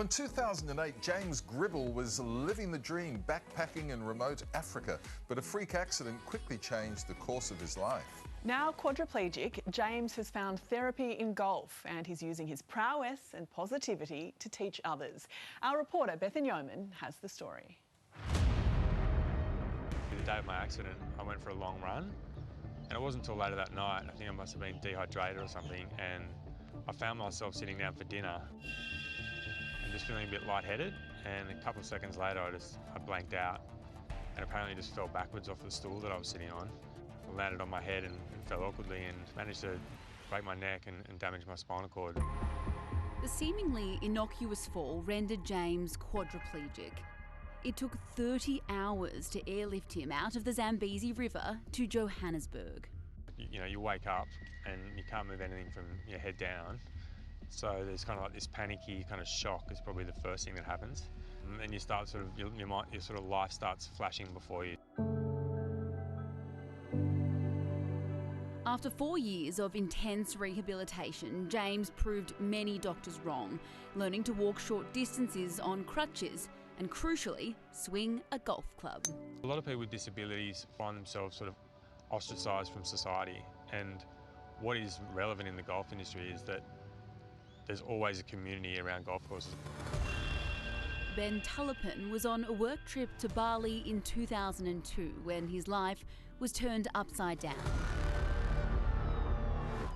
In 2008, James Gribble was living the dream, backpacking in remote Africa, but a freak accident quickly changed the course of his life. Now quadriplegic, James has found therapy in golf and he's using his prowess and positivity to teach others. Our reporter Bethan Yeoman has the story. The day of my accident, I went for a long run, and it wasn't until later that night, I think I must have been dehydrated or something, and I found myself sitting down for dinner and just feeling a bit lightheaded, and a couple of seconds later I blanked out and apparently just fell backwards off the stool that I was sitting on. I landed on my head and fell awkwardly and managed to break my neck and damage my spinal cord. The seemingly innocuous fall rendered James quadriplegic. It took 30 hours to airlift him out of the Zambezi River to Johannesburg. You wake up and you can't move anything from your head down. So there's kind of like this panicky kind of shock is probably the first thing that happens. And then you start sort of, your sort of life starts flashing before you. After 4 years of intense rehabilitation, James proved many doctors wrong, learning to walk short distances on crutches and, crucially, swing a golf club. A lot of people with disabilities find themselves sort of ostracised from society, and what is relevant in the golf industry is that there's always a community around golf courses. Ben Tullipin was on a work trip to Bali in 2002 when his life was turned upside down.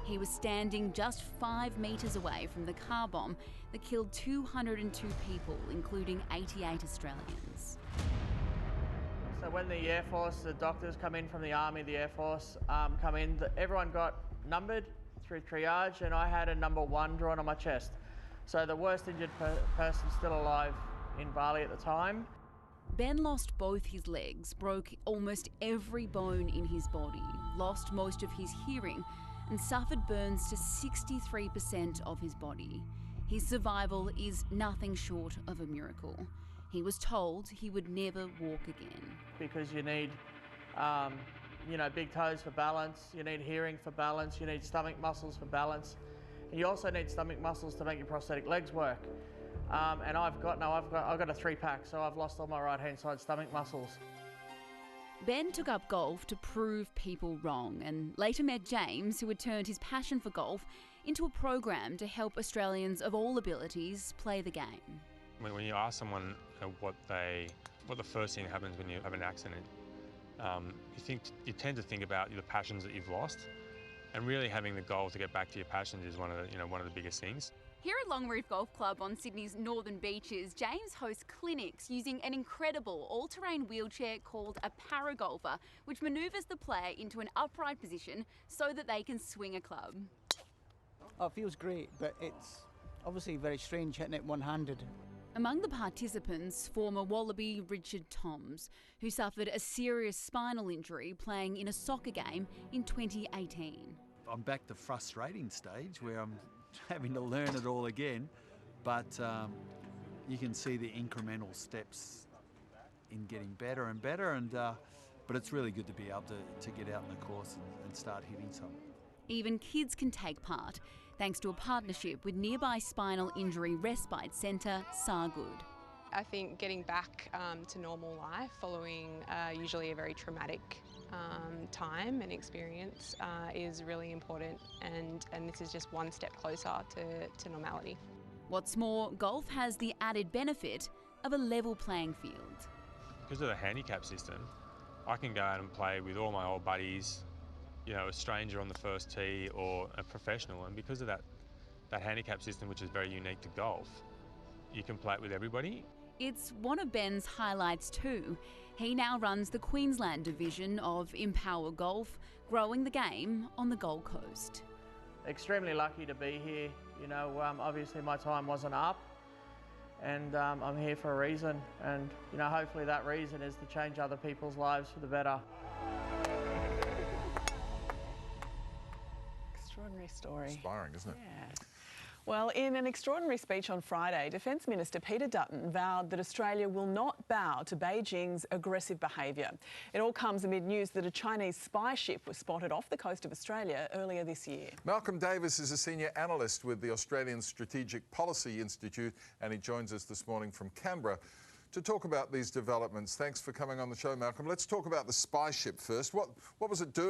He was standing just 5 metres away from the car bomb that killed 202 people, including 88 Australians. So when the Air Force, the doctors come in from the Army, the Air Force come in, everyone got numbered through triage, and I had a number 1 drawn on my chest. So the worst injured person still alive in Bali at the time. Ben lost both his legs, broke almost every bone in his body, lost most of his hearing, and suffered burns to 63% of his body. His survival is nothing short of a miracle. He was told he would never walk again. Because you need big toes for balance, you need hearing for balance, you need stomach muscles for balance, and you also need stomach muscles to make your prosthetic legs work. And I've got a 3-pack, so I've lost all my right-hand side stomach muscles. Ben took up golf to prove people wrong and later met James, who had turned his passion for golf into a program to help Australians of all abilities play the game. When you ask someone what the first thing that happens when you have an accident, you tend to think about the passions that you've lost, and really having the goal to get back to your passions is one of the biggest things. Here at Longreef Golf Club on Sydney's northern beaches, James hosts clinics using an incredible all-terrain wheelchair called a paragolfer, which manoeuvres the player into an upright position so that they can swing a club. Oh, it feels great, but it's obviously very strange hitting it one-handed. Among the participants, former Wallaby Richard Toms, who suffered a serious spinal injury playing in a soccer game in 2018. I'm back to frustrating stage where I'm having to learn it all again, but you can see the incremental steps in getting better and better, but it's really good to be able to get out in the course and start hitting some. Even kids can take part, thanks to a partnership with nearby spinal injury respite centre, SAGOOD. I think getting back to normal life following usually a very traumatic time and experience is really important, and this is just one step closer to normality. What's more, golf has the added benefit of a level playing field. Because of the handicap system, I can go out and play with all my old buddies, a stranger on the first tee or a professional, and because of that handicap system, which is very unique to golf, you can play it with everybody. It's one of Ben's highlights too. He now runs the Queensland division of Empower Golf, growing the game on the Gold Coast. Extremely lucky to be here. Obviously my time wasn't up, and I'm here for a reason, and hopefully that reason is to change other people's lives for the better. Extraordinary story. Inspiring, isn't it? Yeah. Well, in an extraordinary speech on Friday, Defence Minister Peter Dutton vowed that Australia will not bow to Beijing's aggressive behaviour. It all comes amid news that a Chinese spy ship was spotted off the coast of Australia earlier this year. Malcolm Davis is a senior analyst with the Australian Strategic Policy Institute, and he joins us this morning from Canberra to talk about these developments. Thanks for coming on the show, Malcolm. Let's talk about the spy ship first. What was it doing?